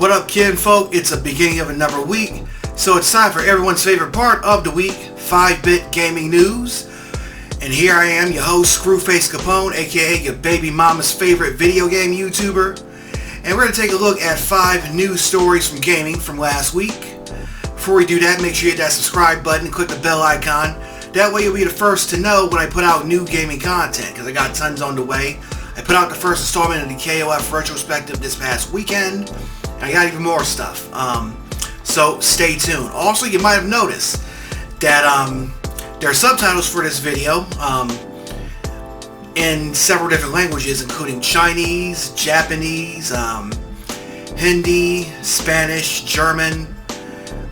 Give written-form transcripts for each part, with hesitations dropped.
What up, kinfolk? It's the beginning of another week, so it's time for everyone's favorite part of the week, 5-bit gaming news. And here I am, your host, Screwface Capone, aka your baby mama's favorite video game YouTuber. And we're going to take a look at 5 news stories from gaming from last week. Before we do that, make sure you hit that subscribe button and click the bell icon. That way you'll be the first to know when I put out new gaming content, because I got tons on the way. I put out the first installment of the KOF retrospective this past weekend. I got even more stuff, so stay tuned. Also, you might have noticed that there are subtitles for this video in several different languages, including Chinese, Japanese, Hindi, Spanish, German.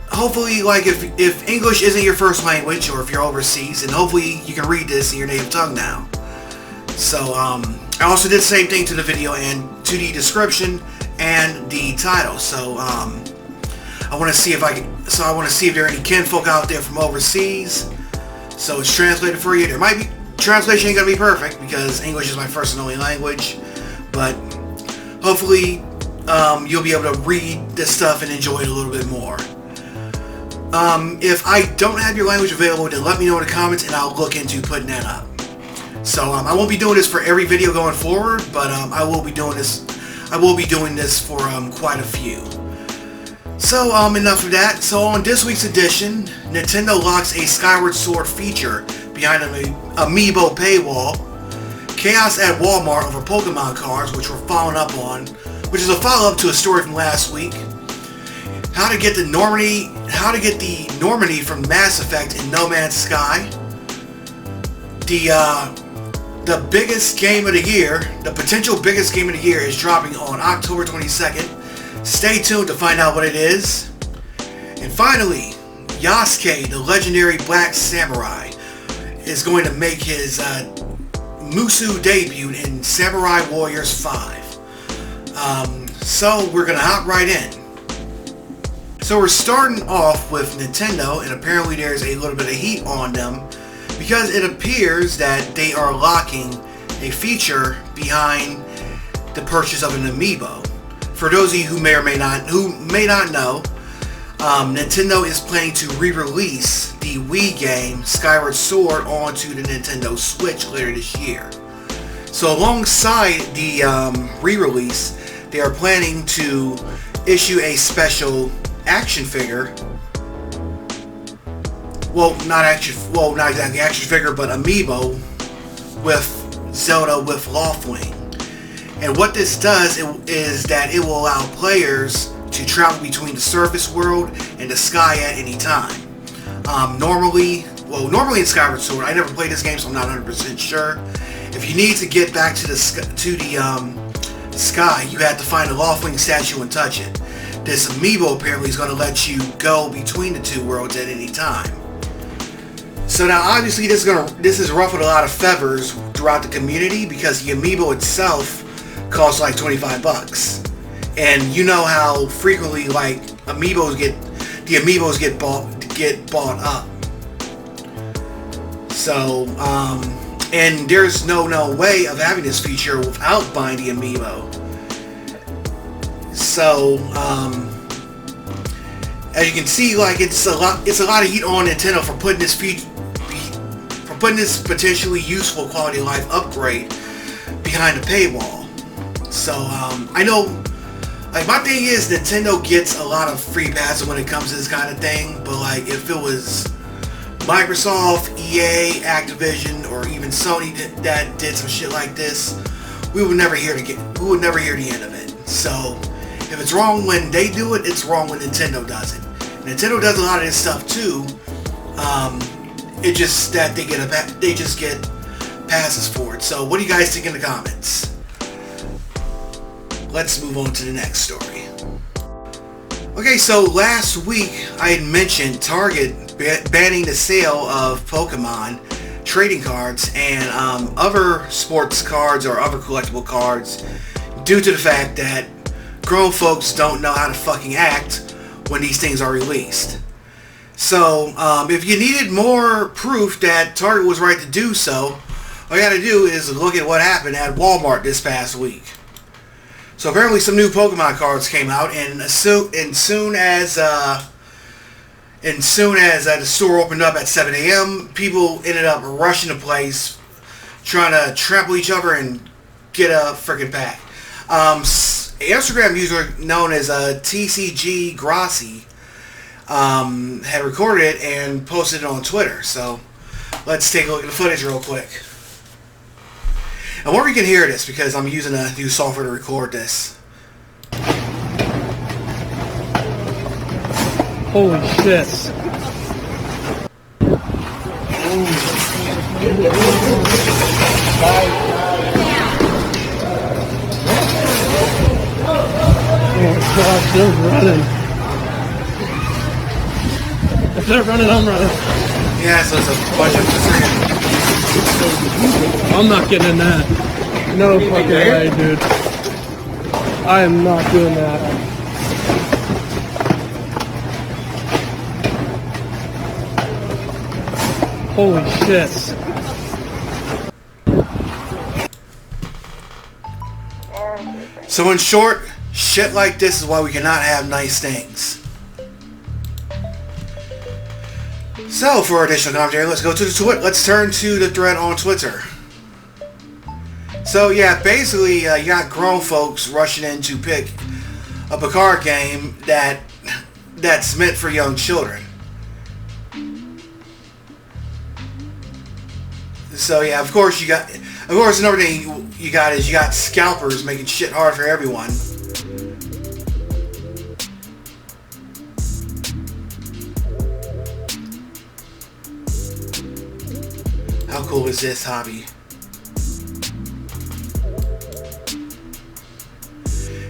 Hopefully, like if English isn't your first language, or if you're overseas, and hopefully you can read this in your native tongue now. So I also did the same thing to the video and to the description and the title. So I want to see if there are any kinfolk out there from overseas. So it's translated for you. There might be translation ain't gonna be perfect because English is my first and only language, but hopefully you'll be able to read this stuff and enjoy it a little bit more. If I don't have your language available, then let me know in the comments and I'll look into putting that up. So I won't be doing this for every video going forward, but I will be doing this. I will be doing this for quite a few. So enough of that. So on this week's edition, Nintendo locks a Skyward Sword feature behind an amiibo paywall. Chaos at Walmart over Pokemon cards, which we're following up on, which is a follow-up to a story from last week. How to get the Normandy from Mass Effect in No Man's Sky. The biggest game of the year, the potential biggest game of the year, is dropping on October 22nd. Stay tuned to find out what it is. And finally, Yasuke, the legendary Black Samurai, is going to make his Musu debut in Samurai Warriors 5. So we're going to hop right in. So we're starting off with Nintendo, and apparently there's a little bit of heat on them, because it appears that they are locking a feature behind the purchase of an amiibo. For those of you who may not know, Nintendo is planning to re-release the Wii game Skyward Sword onto the Nintendo Switch later this year. So alongside the re-release, they are planning to issue a special action figure. Well, not exactly action figure, but amiibo with Zelda with Loftwing. And what this does is that it will allow players to travel between the surface world and the sky at any time. Normally in Skyward Sword, I never played this game, so I'm not 100% sure. If you need to get back to the sky, you have to find a Loftwing statue and touch it. This amiibo apparently is going to let you go between the two worlds at any time. So now obviously this has ruffled a lot of feathers throughout the community, because the amiibo itself costs like $25. And you know how frequently like the amiibos get bought up. So and there's no way of having this feature without buying the amiibo. So as you can see, like it's a lot of heat on Nintendo for putting this potentially useful quality of life upgrade behind the paywall. So I know, like, my thing is Nintendo gets a lot of free passes when it comes to this kind of thing, but like if it was Microsoft, EA, Activision, or even Sony that did some shit like this, we would never hear the end of it. So if it's wrong when they do it, it's wrong when Nintendo does it. Nintendo does a lot of this stuff too. It's just that they just get passes for it. So what do you guys think in the comments? Let's move on to the next story. Okay, so last week I had mentioned Target banning the sale of Pokemon trading cards and other sports cards or other collectible cards due to the fact that grown folks don't know how to fucking act when these things are released. So if you needed more proof that Target was right to do so, all you gotta do is look at what happened at Walmart this past week. So apparently some new Pokemon cards came out, and soon as the store opened up at 7 a.m., people ended up rushing the place, trying to trample each other and get a freaking pack. Instagram user known as TCG Grassi had recorded it and posted it on Twitter. So let's take a look at the footage real quick. And where we can hear this, because I'm using a new software to record this. Holy shit. Oh gosh, they're running. If they're running, I'm running. Yeah, so it's a bunch of freaking... I'm not getting in that. No fucking way, dude. I am not doing that. Holy shit. So in short, shit like this is why we cannot have nice things. So for additional commentary, let's go to the let's turn to the thread on Twitter. So yeah, basically you got grown folks rushing in to pick up a card game that's meant for young children. So yeah, of course another thing you got scalpers making shit hard for everyone. How cool is this hobby?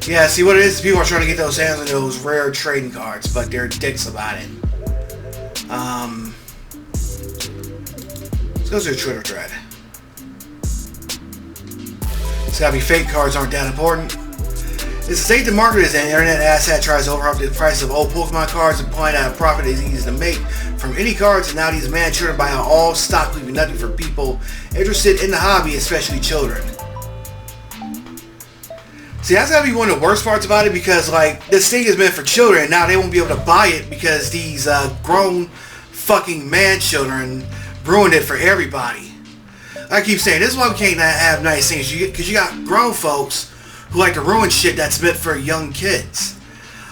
Yeah, see what it is? People are trying to get those hands on those rare trading cards, but they're dicks about it. Let's go to the Twitter thread. It's gotta be fake cards aren't that important. It's a state the market is an internet asset tries to overup the price of old Pokemon cards, implying that a profit is easy to make from any cards, and now these manufactured by all stock, leaving nothing for people interested in the hobby, especially children. See, that's gotta be one of the worst parts about it, because like this thing is meant for children, and now they won't be able to buy it because these grown fucking man children ruined it for everybody. I keep saying this is why we can't have nice things, because you got grown folks who like to ruin shit that's meant for young kids.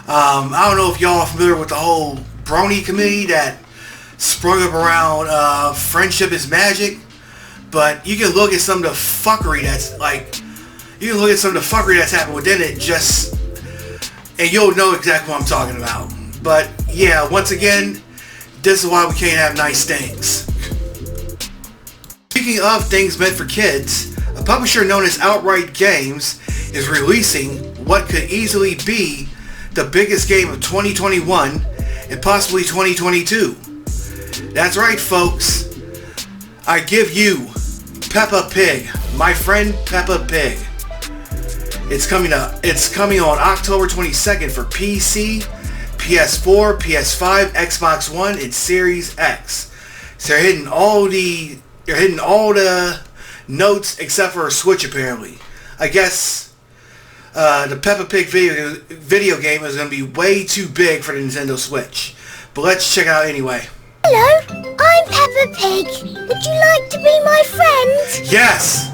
I don't know if y'all are familiar with the whole brony committee that sprung up around Friendship is Magic, but you can look at some of the fuckery that's happened within it, and you'll know exactly what I'm talking about. But yeah, once again, this is why we can't have nice things. Speaking of things meant for kids, a publisher known as Outright Games is releasing what could easily be the biggest game of 2021 and possibly 2022. That's right, folks. I give you Peppa Pig, my friend Peppa Pig. It's coming on October 22nd for PC, PS4, PS5, Xbox One, and Series X. So they're hitting all the notes except for a Switch, apparently. I guess the Peppa Pig video game is going to be way too big for the Nintendo Switch. But let's check it out anyway. Hello, I'm Peppa Pig. Would you like to be my friend? Yes!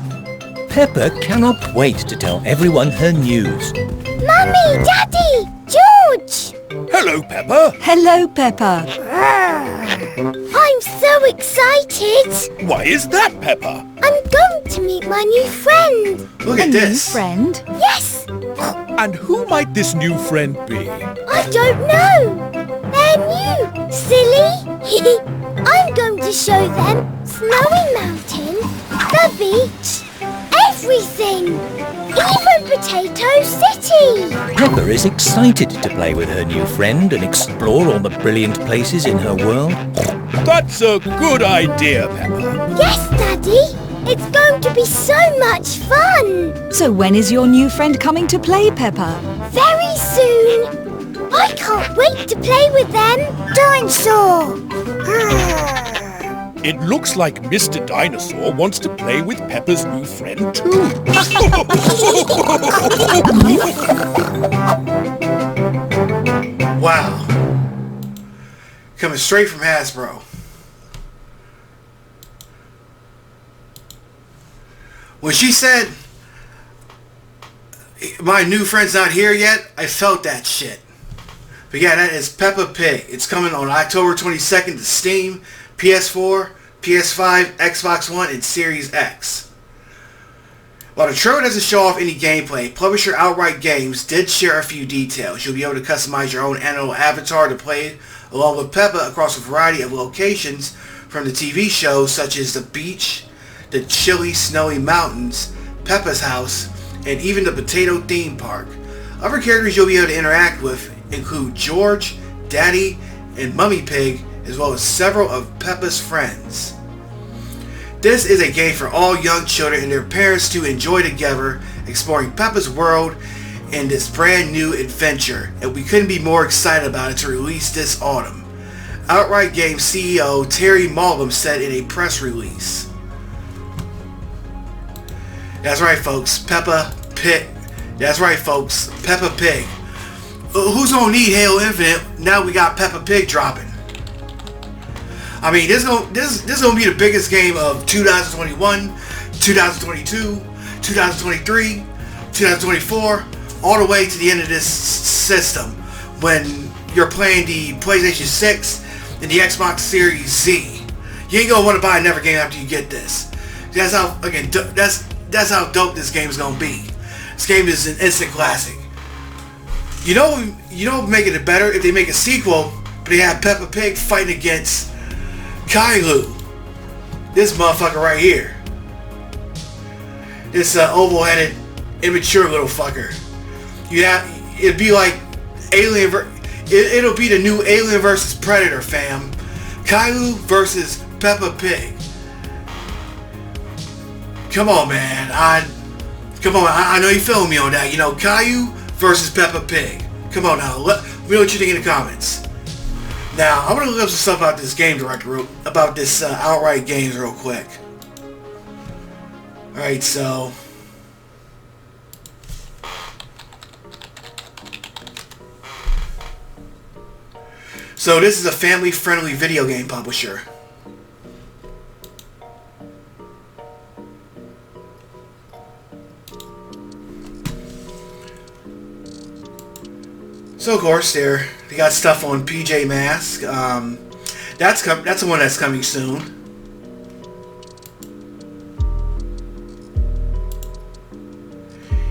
Peppa cannot wait to tell everyone her news. Mummy, Daddy, George! Hello, Peppa. Hello, Peppa. I'm so excited. Why is that, Peppa? I'm going to meet my new friend. Look at A this. new friend? Yes, And who might this new friend be? I don't know. They're new, silly. I'm going to show them Snowy Mountain, the beach, everything. Even Potato City. Peppa is excited to play with her new friend and explore all the brilliant places in her world. That's a good idea, Peppa. Yes, Daddy. It's going to be so much fun. So when is your new friend coming to play, Peppa? Very soon. I can't wait to play with them. Dinosaur. It looks like Mr. Dinosaur wants to play with Peppa's new friend too. Wow. Coming straight from Hasbro. When she said, my new friend's not here yet, I felt that shit. But yeah, that is Peppa Pig. It's coming on October 22nd to Steam, PS4, PS5, Xbox One, and Series X. While the trailer doesn't show off any gameplay, publisher Outright Games did share a few details. You'll be able to customize your own animal avatar to play along with Peppa across a variety of locations from the TV shows such as the beach, the chilly, snowy mountains, Peppa's house, and even the potato theme park. Other characters you'll be able to interact with include George, Daddy, and Mummy Pig, as well as several of Peppa's friends. This is a game for all young children and their parents to enjoy together, exploring Peppa's world in this brand new adventure, and we couldn't be more excited about it to release this autumn. Outright Games CEO Terry Mullen said in a press release. That's right, folks. Peppa Pig. That's right, folks. Peppa Pig. Who's gonna need Halo Infinite now we got Peppa Pig dropping? I mean, this is gonna be the biggest game of 2021, 2022, 2023, 2024, all the way to the end of this system when you're playing the PlayStation 6 and the Xbox Series Z. You ain't gonna want to buy another game after you get this. That's how that's how dope this game is gonna be. This game is an instant classic. You know, making it better if they make a sequel, but they have Peppa Pig fighting against Caillou. This motherfucker right here. This oval-headed, immature little fucker. It'd be like Alien. It'll be the new Alien versus Predator, fam. Caillou versus Peppa Pig. Come on, man. I know you feeling me on that. You know, Caillou versus Peppa Pig. Come on now. Let me know what you think in the comments. Now, I'm going to look up some stuff about this game director, about this Outright Games real quick. Alright, so... So this is a family-friendly video game publisher. So of course they got stuff on PJ Masks. That's the one that's coming soon.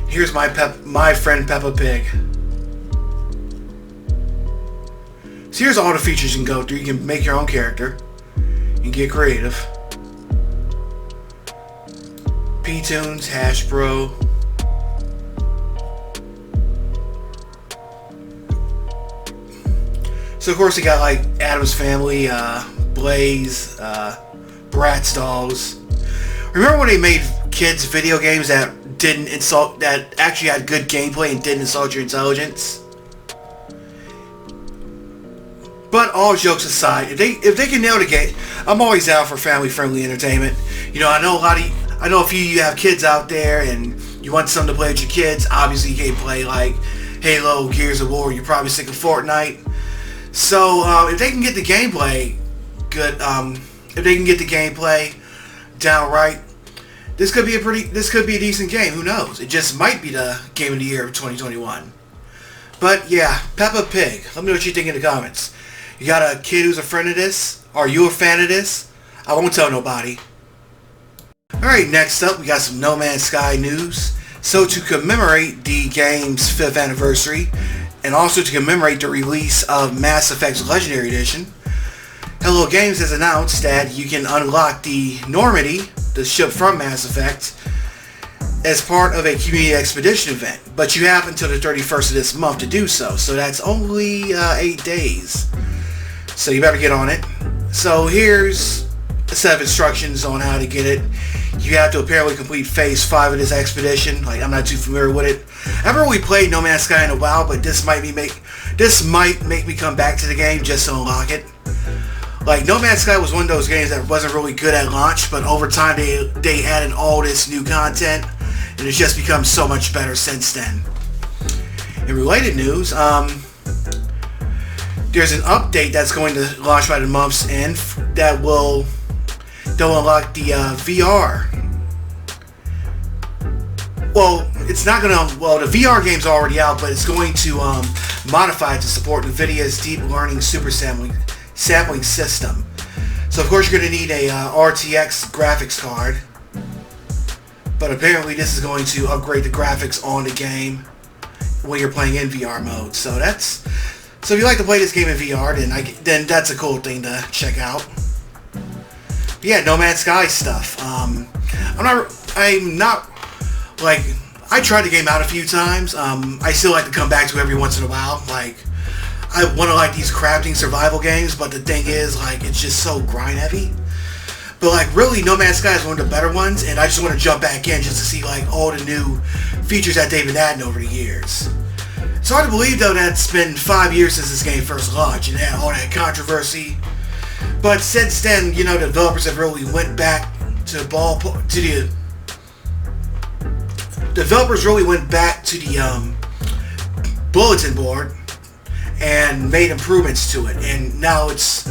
Here's my friend Peppa Pig. So here's all the features you can go through. You can make your own character. You can get creative. P-Tunes, Hasbro. So of course you got like Addams Family, Blaze, Bratz dolls. Remember when they made kids video games that actually had good gameplay and didn't insult your intelligence? But all jokes aside, if they can nail the game, I'm always down for family-friendly entertainment. You know, I know a few of you have kids out there and you want something to play with your kids. Obviously you can't play like Halo, Gears of War. You're probably sick of Fortnite. So if they can get the gameplay good, if they can get the gameplay down right, this could be a decent game. Who knows? It just might be the game of the year of 2021. But yeah, Peppa Pig. Let me know what you think in the comments. You got a kid who's a friend of this? Are you a fan of this? I won't tell nobody. Alright, next up we got some No Man's Sky news. So to commemorate the game's 5th anniversary, and also to commemorate the release of Mass Effect's Legendary Edition, Hello Games has announced that you can unlock the Normandy, the ship from Mass Effect, as part of a community expedition event. But you have until the 31st of this month to do so. So that's only 8 days. So you better get on it. So here's a set of instructions on how to get it. You have to apparently complete Phase 5 of this expedition. Like, I'm not too familiar with it. I haven't really played No Man's Sky in a while, but this might make me come back to the game just to unlock it. Like, No Man's Sky was one of those games that wasn't really good at launch, but over time they added all this new content, and it's just become so much better since then. In related news, there's an update that's going to launch by the month's end that will unlock the VR. Well, it's not gonna. Well, the VR game's already out, but it's going to modify it to support NVIDIA's deep learning super sampling system. So of course you're going to need a RTX graphics card, but apparently this is going to upgrade the graphics on the game when you're playing in VR mode. So if you like to play this game in VR, then that's a cool thing to check out. But yeah, No Man's Sky stuff. I'm not like, I tried the game out a few times. I still like to come back to it every once in a while. Like, I want to like these crafting survival games, but the thing is, like, it's just so grind heavy. But like, really, No Man's Sky is one of the better ones, and I just want to jump back in just to see like all the new features that they've been adding over the years. It's hard to believe though that it's been 5 years since this game first launched and had all that controversy. But since then, you know, the developers have really went back to the bulletin board and made improvements to it, and now it's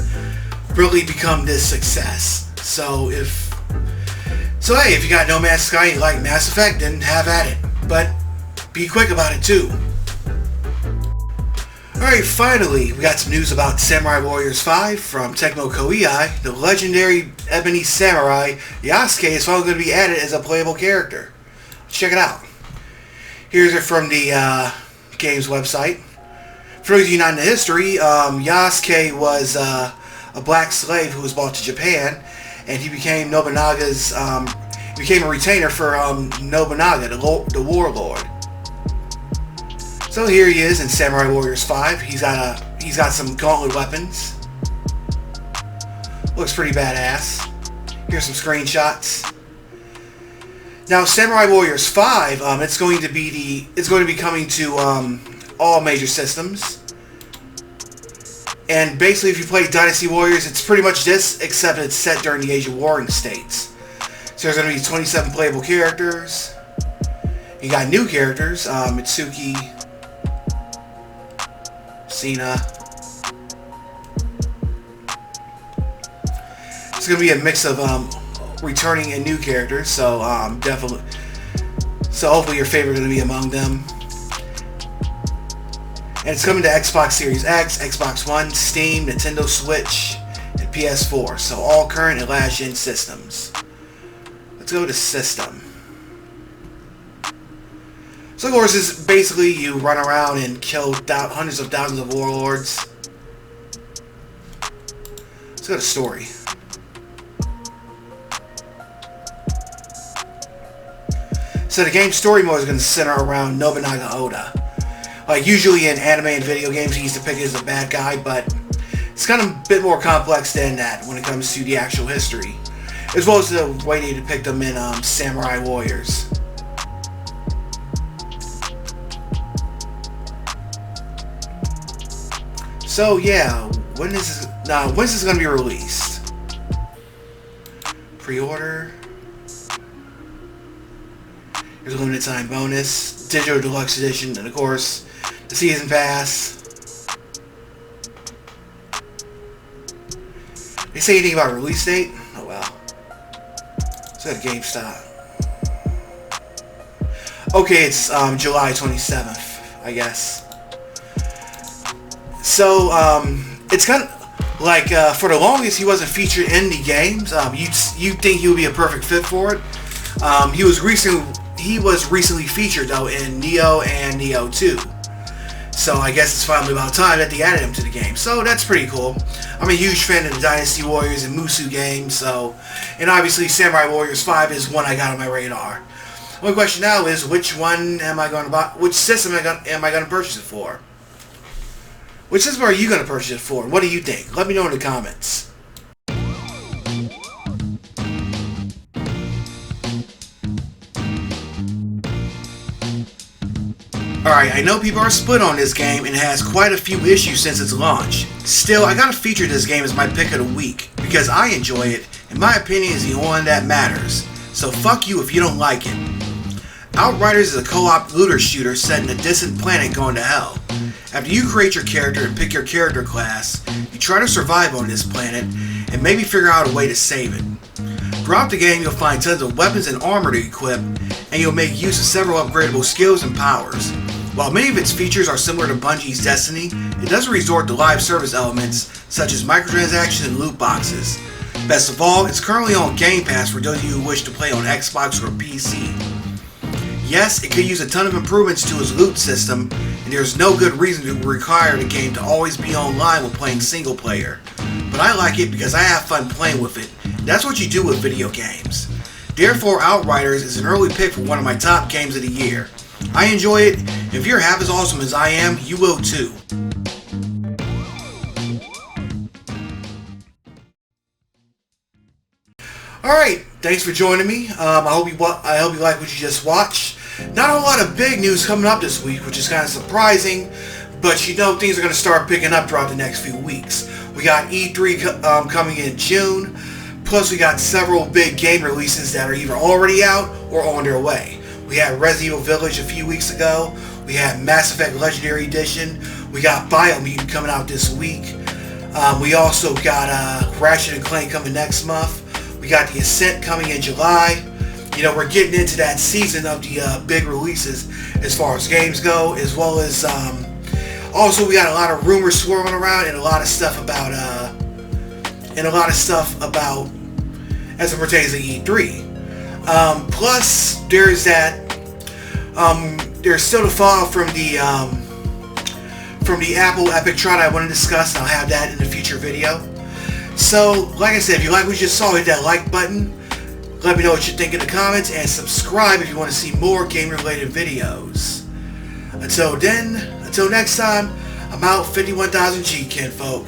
really become this success. So hey, if you got No Man's Sky and you like Mass Effect, then have at it, but be quick about it too. Alright, finally, we got some news about Samurai Warriors 5 from Tecmo Koei. The legendary ebony samurai Yasuke is finally going to be added as a playable character. Let's check it out. Here's it from the game's website. For those of you not in the history, Yasuke was a black slave who was brought to Japan, and he became Nobunaga's, became a retainer for Nobunaga, the warlord. So here he is in Samurai Warriors 5. He's got some gauntlet weapons. Looks pretty badass. Here's some screenshots. Now, Samurai Warriors 5, it's going to be coming to all major systems. And basically, if you play Dynasty Warriors, it's pretty much this, except it's set during the Age of Warring States. So there's going to be 27 playable characters. You got new characters, Mitsuki, Cena. It's going to be a mix of returning and new characters, so definitely. So hopefully your favorite going to be among them. And it's coming to Xbox Series X, Xbox One, Steam, Nintendo Switch, and PS4. So all current and last-gen systems. Let's go to system. So of course, this is basically you run around and kill hundreds of thousands of warlords. Let's go to story. So the game's story mode is going to center around Nobunaga Oda. Like usually in anime and video games, he's depicted as a bad guy, but it's kind of a bit more complex than that when it comes to the actual history, as well as the way they depict them in Samurai Warriors. So yeah, when's this going to be released? Pre-order. Here's a limited time bonus, digital deluxe edition, and of course, the season pass. They say anything about release date? Oh well. So at GameStop. Okay, it's July 27th, I guess. So it's kind of like for the longest he wasn't featured in the games. You'd think he would be a perfect fit for it. He was recently featured though in Neo and Neo 2. So I guess it's finally about time that they added him to the game. So that's pretty cool. I'm a huge fan of the Dynasty Warriors and Musou games. So, and obviously Samurai Warriors 5 is one I got on my radar. My question now is, which one am I going to buy? Which system am I going to purchase it for? Which system are you going to purchase it for? What do you think? Let me know in the comments. Alright, I know people are split on this game and it has quite a few issues since its launch. Still, I gotta feature this game as my pick of the week, because I enjoy it, and my opinion is the only one that matters. So fuck you if you don't like it. Outriders is a co-op looter shooter set in a distant planet going to hell. After you create your character and pick your character class, you try to survive on this planet and maybe figure out a way to save it. Throughout the game, you'll find tons of weapons and armor to equip, and you'll make use of several upgradable skills and powers. While many of its features are similar to Bungie's Destiny, it does resort to live service elements such as microtransactions and loot boxes. Best of all, it's currently on Game Pass for those of you who wish to play on Xbox or PC. Yes, it could use a ton of improvements to its loot system, and there's no good reason to require the game to always be online when playing single player. But I like it because I have fun playing with it. That's what you do with video games. Therefore, Outriders is an early pick for one of my top games of the year. I enjoy it, and if you're half as awesome as I am, you will too. Alright, thanks for joining me. I hope you like what you just watched. Not a lot of big news coming up this week, which is kind of surprising, but you know things are going to start picking up throughout the next few weeks. We got E3 coming in June, plus we got several big game releases that are either already out or on their way. We had Resident Evil Village a few weeks ago, we had Mass Effect Legendary Edition, we got Biomutant coming out this week, we also got Ratchet & Clank coming next month, we got The Ascent coming in July. You know, we're getting into that season of the big releases as far as games go, as well as also we got a lot of rumors swirling around and a lot of stuff about as it pertains to E3. Plus, there's that there's still the fallout from the Apple Epic trial I want to discuss, and I'll have that in a future video. So, like I said, if you like what you just saw, hit that like button. Let me know what you think in the comments, and subscribe if you want to see more game-related videos. Until next time, I'm out. 51,000 G, kinfolk.